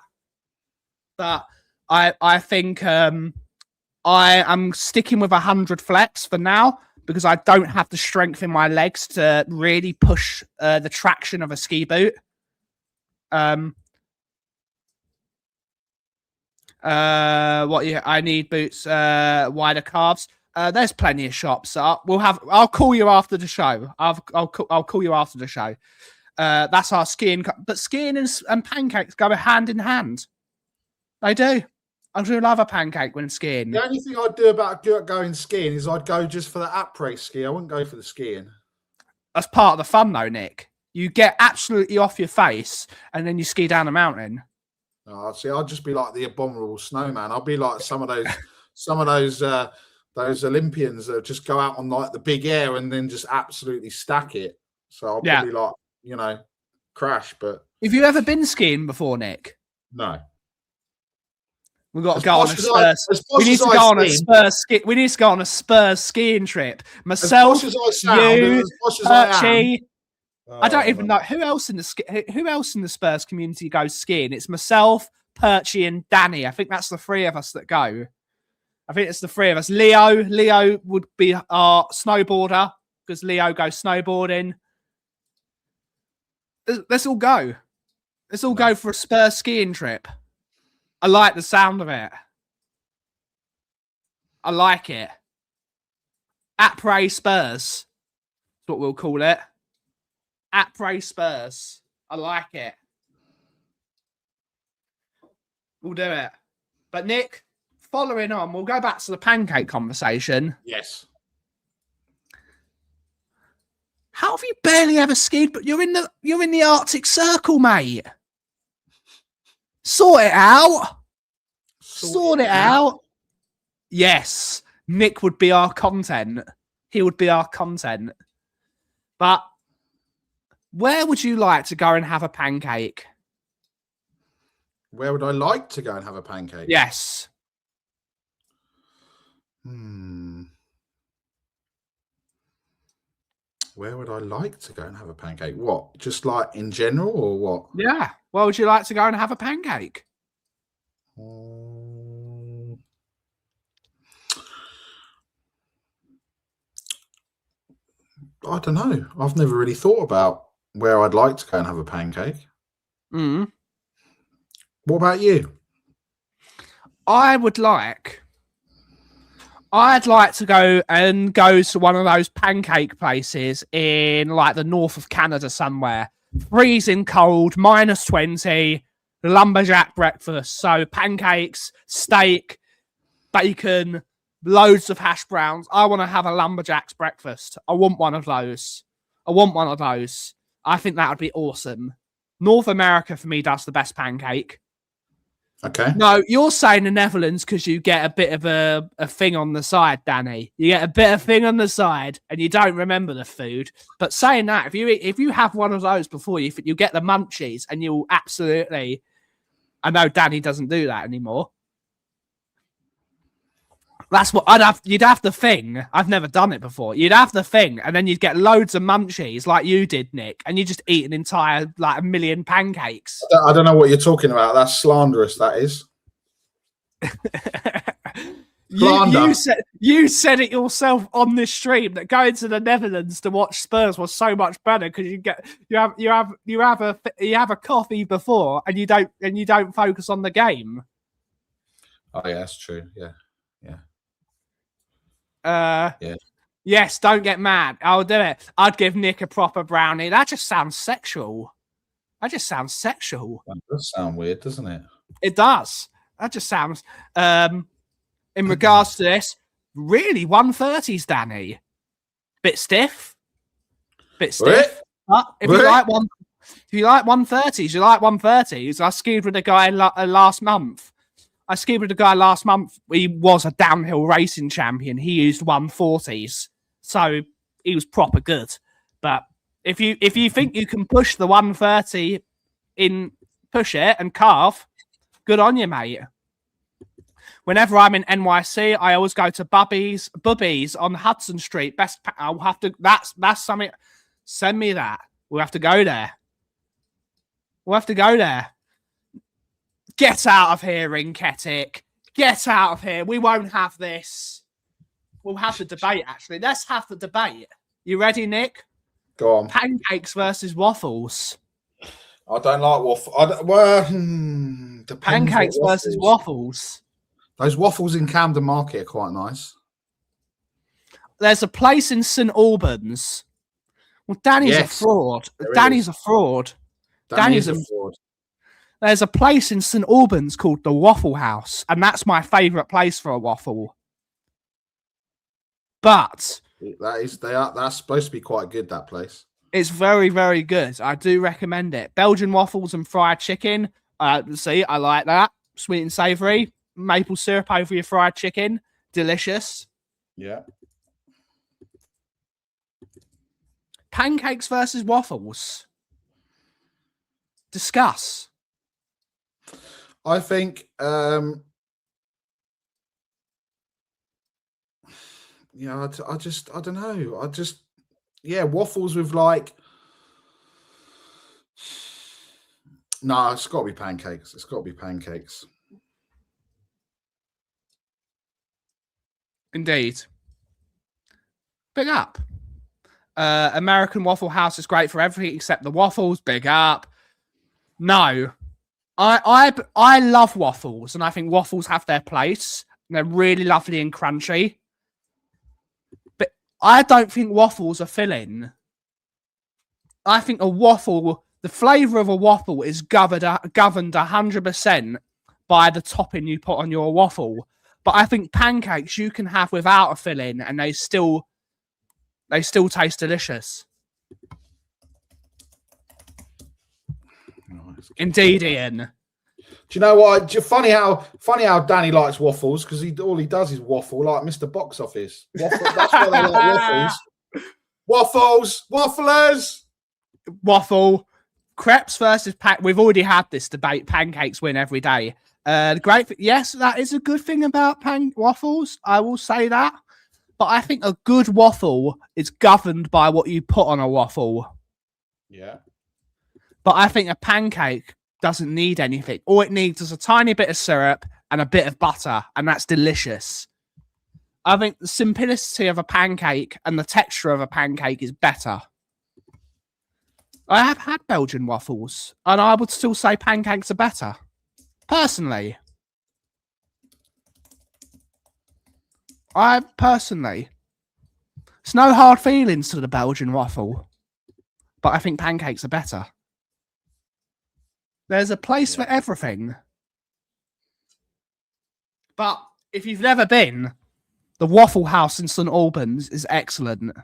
But I think I am sticking with 100 flex for now because I don't have the strength in my legs to really push the traction of a ski boot. I need boots, wider calves. There's plenty of shops. I'll call you after the show. I'll call you after the show. That's our skiing, but skiing and pancakes go hand in hand. They do. I do love a pancake when skiing. The only thing I'd do about going skiing is I'd go just for the après ski. I wouldn't go for the skiing. That's part of the fun, though, Nick. You get absolutely off your face, and then you ski down a mountain. Oh, see, I'd just be like the abominable snowman. I'd be like some of those Olympians that just go out on like the big air and then just absolutely stack it. So I'll probably like crash. But have you ever been skiing before, Nick? No. We've got to go on a Spurs. We need to go on a Spurs ski. We need to go on a Spurs skiing trip. Myself, you, Perchy. I don't even know who else in the Spurs community goes skiing. It's myself, Perchy, and Danny. I think that's the three of us that go. I think it's the three of us. Leo would be our snowboarder because Leo goes snowboarding. Let's all go. Let's all go for a Spurs skiing trip. I like the sound of it. I like it. Après Spurs. That's what we'll call it. Après Spurs. I like it. We'll do it. But Nick, following on, we'll go back to the pancake conversation. Yes. How have you barely ever skied? But you're in the Arctic Circle, mate. Sort it out. Sort it out. Yes, Nick would be our content. He would be our content. But where would you like to go and have a pancake? Where would I like to go and have a pancake? Yes. Where would I like to go and have a pancake? What? Just like in general or what? Yeah. Where would you like to go and have a pancake? I don't know. I've never really thought about where I'd like to go and have a pancake. What about you? I'd like to go to one of those pancake places in like the north of Canada somewhere. Freezing cold, -20, lumberjack breakfast. So pancakes, steak, bacon, loads of hash browns. I want to have a lumberjack's breakfast. I want one of those. I think that would be awesome. North America for me does the best pancake. Okay. No, you're saying the Netherlands because you get a bit of a thing on the side, Danny. You get a bit of thing on the side and you don't remember the food. But saying that, if you have one of those before, you get the munchies and you'll absolutely... I know Danny doesn't do that anymore. That's what you'd have the thing. I've never done it before. You'd have the thing, and then you'd get loads of munchies like you did, Nick, and you just eat an entire like 1 million pancakes. I don't know what you're talking about. That's slanderous. That is. You said it yourself on this stream that going to the Netherlands to watch Spurs was so much better because you have a coffee before and you don't focus on the game. Oh yeah, that's true. Yeah. Yes, don't get mad. I'll do it. I'd give Nick a proper brownie. That just sounds sexual. That does sound weird, doesn't it? It does. That just sounds... in regards to this, really, 130s, Danny. Bit stiff. But if you like 130s, you like 130s. I skied with a guy last month. He was a downhill racing champion. He used 140s. So he was proper good. But if you think you can push the 130 push it and carve, good on you, mate. Whenever I'm in NYC, I always go to Bubby's on Hudson Street. I'll have to. That's something. Send me that. We'll have to go there. Get out of here, Rinketic. Get out of here. We won't have this. We'll have the debate, actually. Let's have the debate. You ready, Nick? Go on. Pancakes versus waffles. I don't like waffles. Pancakes versus waffles. Those waffles in Camden Market are quite nice. There's a place in St Albans. Well, Danny's a fraud. Danny's a fraud. There's a place in St Albans called the Waffle House, and that's my favourite place for a waffle. But that's supposed to be quite good, that place. It's very, very good. I do recommend it. Belgian waffles and fried chicken. See, I like that. Sweet and savoury. Maple syrup over your fried chicken. Delicious. Yeah. Pancakes versus waffles. Discuss. I think, I don't know. Waffles with like, no, it's got to be pancakes. Indeed. Big up. American Waffle House is great for everything except the waffles. Big up. No. I love waffles, and I think waffles have their place. They're really lovely and crunchy. But I don't think waffles are filling. I think the flavour of a waffle is governed 100% by the topping you put on your waffle. But I think pancakes you can have without a filling, and they still taste delicious. Indeed, Ian. Do you know what? Funny how Danny likes waffles, because all he does is waffle like Mr. Box Office. Waffle, that's why they like waffles. Waffles, wafflers. Waffle, crepes versus we've already had this debate. Pancakes win every day. Yes, that is a good thing about waffles. I will say that. But I think a good waffle is governed by what you put on a waffle. Yeah. But I think a pancake doesn't need anything. All it needs is a tiny bit of syrup and a bit of butter, and that's delicious. I think the simplicity of a pancake and the texture of a pancake is better. I have had Belgian waffles, and I would still say pancakes are better. Personally. It's no hard feelings to the Belgian waffle, but I think pancakes are better. There's a place for everything. But if you've never been, the Waffle House in St Albans is excellent.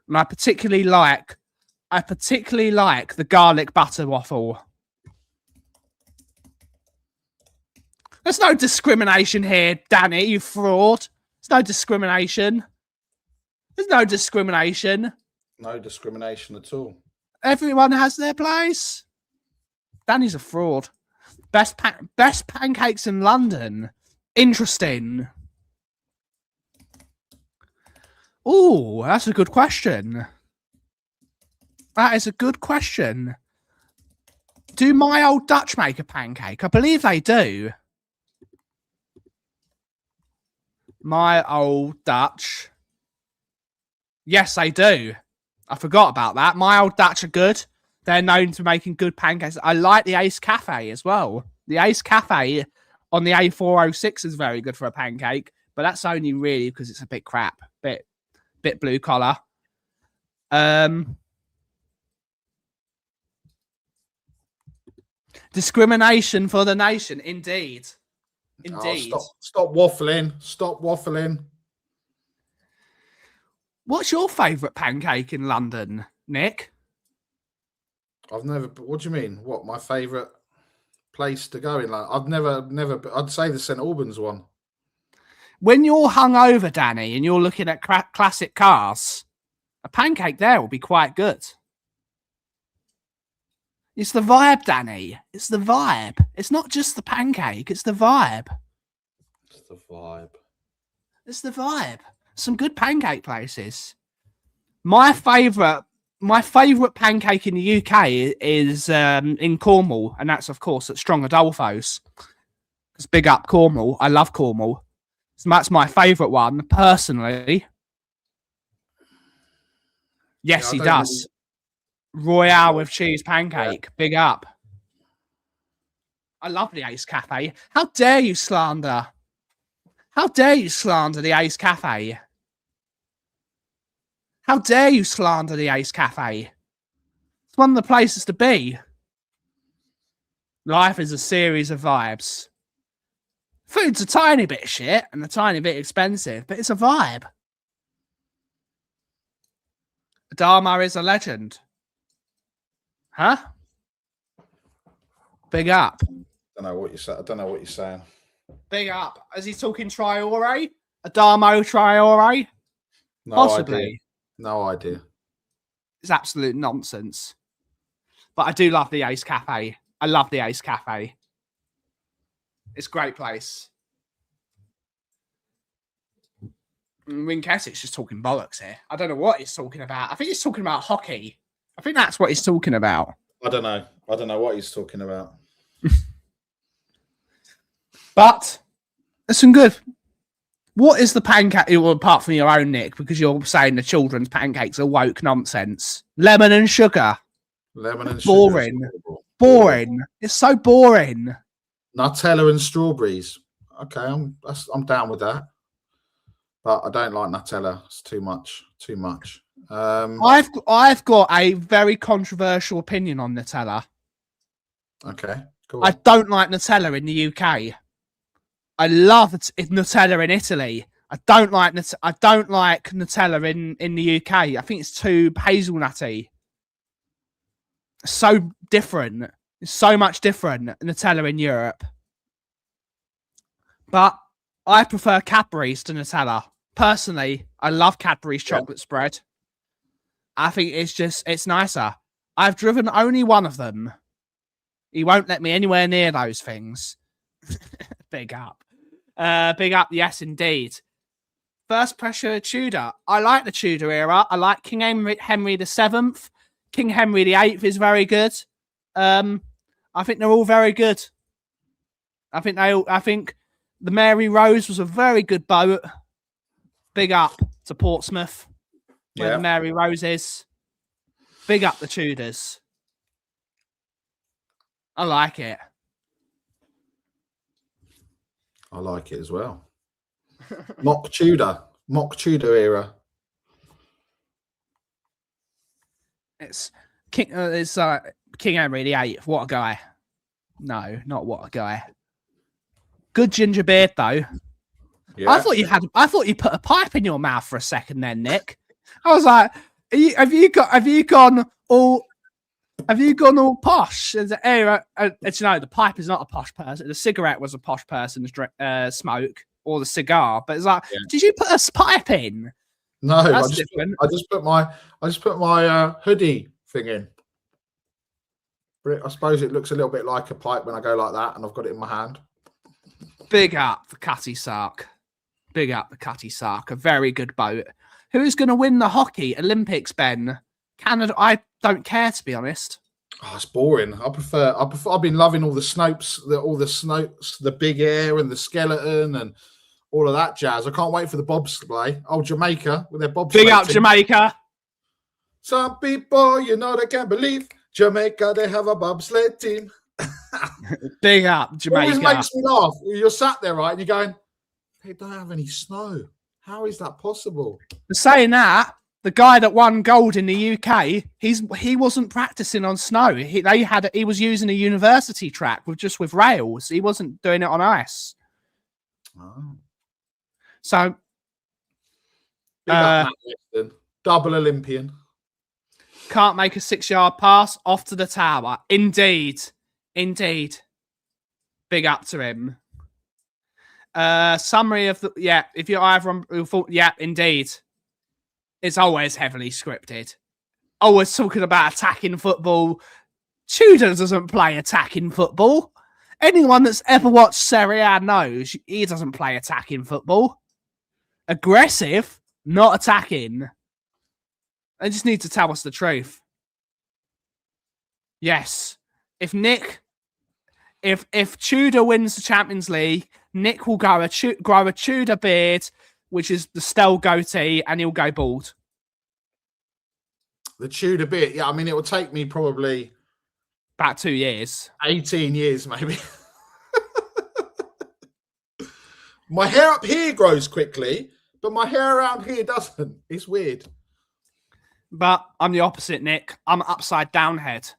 And I particularly like the garlic butter waffle. There's no discrimination here, Danny, you fraud. There's no discrimination. There's no discrimination. No discrimination at all. Everyone has their place. Danny's a fraud. Best pancakes in London. Interesting. Oh, that's a good question. That is a good question. Do My Old Dutch make a pancake? I believe they do. My Old Dutch. Yes, they do. I forgot about that. My Old Dutch are good. They're known for making good pancakes. I like the Ace Cafe as well. The Ace Cafe on the A406 is very good for a pancake, but that's only really because it's a bit crap, bit blue collar. Discrimination for the nation, indeed. Indeed. Oh, stop waffling. Stop waffling. What's your favourite pancake in London, Nick? I've never. What do you mean? What, my favourite place to go in London? I've never. I'd say the St Albans one. When you're hungover, Danny, and you're looking at classic cars, a pancake there will be quite good. It's the vibe, Danny. It's the vibe. It's not just the pancake. It's the vibe. It's the vibe. It's the vibe. Some good pancake places. My favourite pancake in the UK is in Cornwall, and that's of course at Strong Adolfo's. It's big up Cornwall. I love Cornwall. So that's my favourite one personally. Yes, he does. Royale with cheese pancake. Yeah. Big up. I love the Ace Cafe. How dare you slander? How dare you slander the Ace Cafe? How dare you slander the Ace Cafe? It's one of the places to be. Life is a series of vibes. Food's a tiny bit shit and a tiny bit expensive, but it's a vibe. Adama is a legend. Huh? Big up. I don't know what you're saying. Big up. Is he talking Traore? Adamo Traore? No Possibly. Idea. No idea. It's absolute nonsense. But I do love the Ace Cafe. I love the Ace Cafe. It's a great place. Winkesic's just talking bollocks here. I don't know what he's talking about. I think he's talking about hockey. I think that's what he's talking about. I don't know what he's talking about. But there's some good. What is the pancake, well, apart from your own, Nick, because you're saying the children's pancakes are woke nonsense? Lemon and sugar. Lemon and boring. Sugar. Boring. It's so boring. Nutella and strawberries. Okay, I'm down with that. But I don't like Nutella. It's too much. Too much. I've got a very controversial opinion on Nutella. Okay, cool. I don't like Nutella in the UK. I love Nutella in Italy. I don't like Nutella in the UK. I think it's too hazelnutty. So different. It's so much different Nutella in Europe. But I prefer Cadbury's to Nutella. Personally, I love Cadbury's chocolate spread. I think it's nicer. I've driven only one of them. He won't let me anywhere near those things. Big up. Big up, yes, indeed. First pressure Tudor. I like the Tudor era. I like King Henry VII. King Henry VIII is very good. I think they're all very good. I think the Mary Rose was a very good boat. Big up to Portsmouth, where the Mary Rose is. Big up the Tudors. I like it. I like it as well. Mock Tudor era. It's King Henry VIII. What a guy! No, not what a guy. Good ginger beard though. Yeah. I thought you put a pipe in your mouth for a second, then, Nick. I was like, have you gone all posh? And the pipe is not a posh person. The cigarette was a posh person's smoke, or the cigar. But it's like, did you put a pipe in? No, I just put my hoodie thing in. But I suppose it looks a little bit like a pipe when I go like that, and I've got it in my hand. Big up the Cutty Sark. Big up the Cutty Sark. A very good boat. Who's going to win the hockey Olympics, Ben? Canada. I don't care, to be honest. Oh, it's boring. I prefer. I've been loving all the Snopes, the big air and the skeleton and all of that jazz. I can't wait for the bobsleigh. Oh, Jamaica with their bobsleigh. Big up team. Jamaica. Some people, they can't believe Jamaica. They have a bobsled team. Big up Jamaica. It always makes me laugh. You're sat there, right, and you're going, they don't have any snow. How is that possible? Saying that, the guy that won gold in the UK, he wasn't practicing on snow. He was using a university track with rails. He wasn't doing it on ice. Oh. So, double Olympian. Can't make a 6-yard pass off to the tower. Indeed. Big up to him. Summary of if you're either on, indeed. It's always heavily scripted. Always talking about attacking football. Tudor doesn't play attacking football. Anyone that's ever watched Serie A knows he doesn't play attacking football. Aggressive, not attacking. They just need to tell us the truth. Yes. If Tudor wins the Champions League, Nick will grow a Tudor beard, which is the Stell goatee, and he'll go bald. The Tudor beard, yeah. I mean, it will take me probably about 2 years, 18 years, maybe. My hair up here grows quickly, but my hair around here doesn't. It's weird. But I'm the opposite, Nick. I'm upside down head.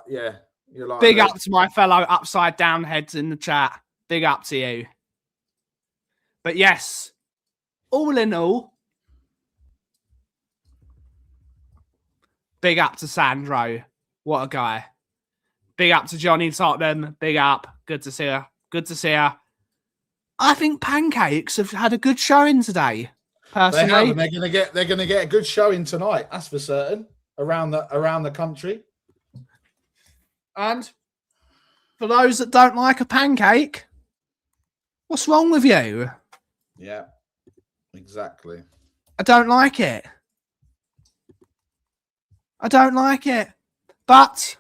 You're like big up to my fellow upside down heads in the chat. Big up to you. But yes, all in all, big up to Sandro. What a guy. Big up to Johnny Tottenham. Big up. Good to see her. Good to see her. I think Pancakes have had a good showing today. Personally, they have, and they're gonna get a good showing tonight. That's for certain. Around the country. And for those that don't like a pancake, what's wrong with you? Yeah, exactly. I don't like it. But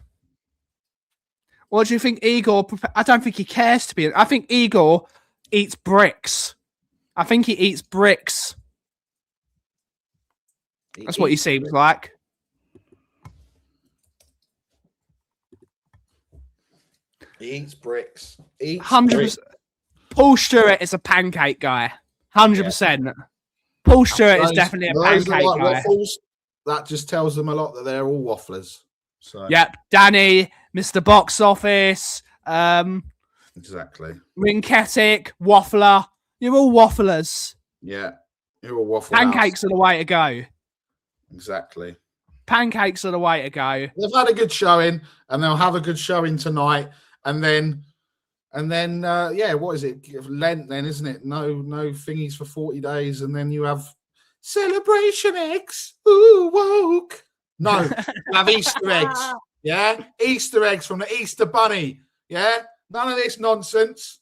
what do you think Igor... I don't think he cares to be... I think Igor eats bricks. I think he eats bricks. That's what he seems like. He eats bricks. 100%. Paul Stewart is a pancake guy. 100%. Yeah. Paul Stewart is definitely a pancake guy. Waffles, that just tells them a lot that they're all wafflers. So. Yep. Danny, Mr. Box Office, exactly. Rinketic, Waffler. You're all wafflers. Yeah. You're all wafflers. Pancakes are the way to go. Exactly. Pancakes are the way to go. They've had a good showing, and they'll have a good showing tonight. And then, yeah, what is it? Lent, then, isn't it? No thingies for 40 days, and then you have celebration eggs. Ooh, woke. No, you have Easter eggs. Yeah, Easter eggs from the Easter Bunny. Yeah, none of this nonsense.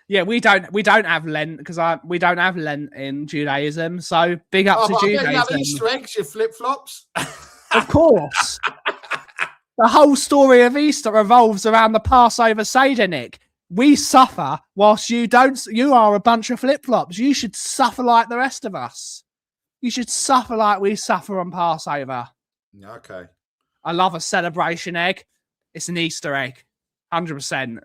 Yeah, we don't have Lent because we don't have Lent in Judaism. So big up to Judaism. You have Easter eggs, your flip flops. Of course. The whole story of Easter revolves around the Passover Seder, Nick. We suffer whilst you don't. You are a bunch of flip flops. You should suffer like the rest of us. You should suffer like we suffer on Passover. Okay. I love a celebration egg. It's an Easter egg, 100%.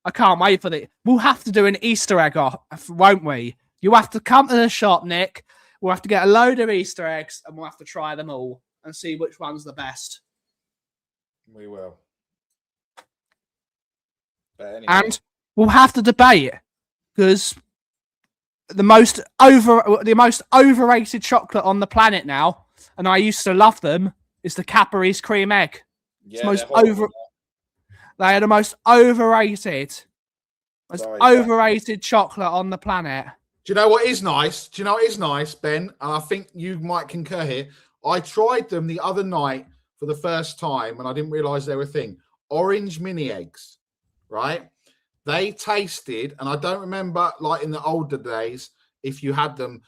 I can't wait for the. We'll have to do an Easter egg off, won't we? You have to come to the shop, Nick. We'll have to get a load of Easter eggs and we'll have to try them all and see which one's the best. We will. But anyway. And we'll have to debate because the most overrated chocolate on the planet now, and I used to love them, is the Cadbury's cream egg. Yeah, it's most They are the most overrated chocolate on the planet. Do you know what is nice? Ben? And I think you might concur here. I tried them the other night for the first time, and I didn't realise they were a thing. Orange mini eggs, right? They tasted, and I don't remember, like in the older days, if you had them,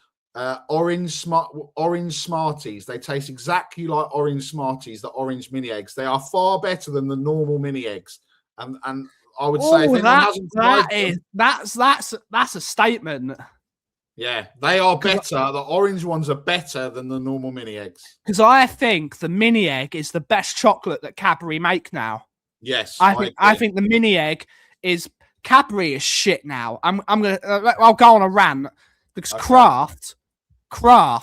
orange Smarties. They taste exactly like orange Smarties, the orange mini eggs. They are far better than the normal mini eggs. And I would say if anyone hasn't tried them, that's a statement. Yeah, they are better. The orange ones are better than the normal mini eggs. Because I think the mini egg is the best chocolate that Cadbury make now. Yes, I think the mini egg is Cadbury is shit now. I'll go on a rant because Kraft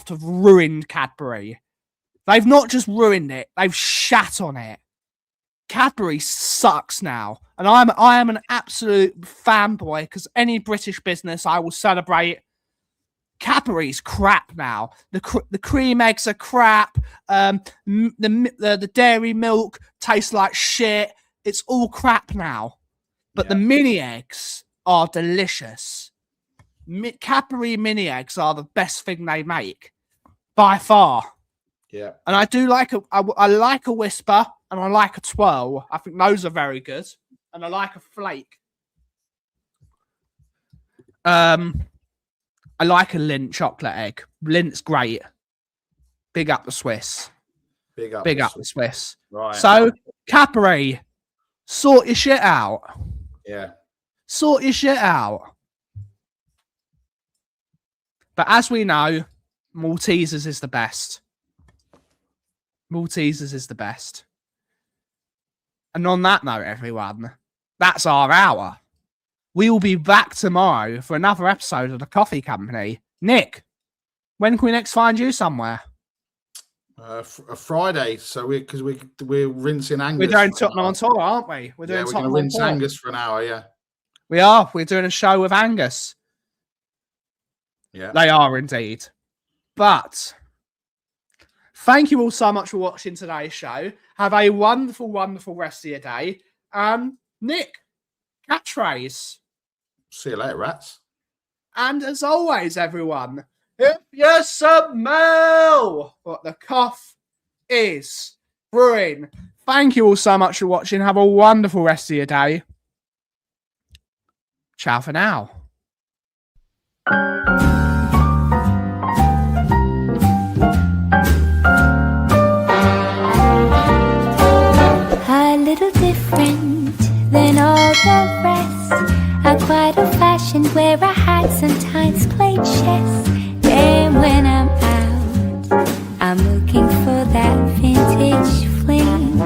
have ruined Cadbury. They've not just ruined it; they've shat on it. Cadbury sucks now, and I am an absolute fanboy because any British business I will celebrate. Cadbury's crap now. The cream eggs are crap. The dairy milk tastes like shit. It's all crap now. But the mini eggs are delicious. Cadbury mini eggs are the best thing they make by far. Yeah. And I do like I like a whisper and I like a twirl. I think those are very good. And I like a flake. I like a Lindt chocolate egg. Lindt's great. Big up the Swiss. Big up the Swiss. Right. So, Cadbury, sort your shit out. Yeah. Sort your shit out. But as we know, Maltesers is the best. Maltesers is the best. And on that note, everyone, that's our hour. We will be back tomorrow for another episode of the Coffee Company. Nick, when can we next find you somewhere? A Friday. So we're rinsing Angus. We're doing Tottenham on tour, aren't we? We're going to rinse Angus for an hour. Yeah, we are. We're doing a show with Angus. Yeah, they are indeed. But thank you all so much for watching today's show. Have a wonderful, wonderful rest of your day. Nick, catchphrase. See you later, rats. And as always, everyone, if you smell what the cough is brewing, thank you all so much for watching. Have a wonderful rest of your day. Ciao for now. A little different than all the rest. I'm quite old-fashioned where I had sometimes played chess. Then when I'm out, I'm looking for that vintage fling.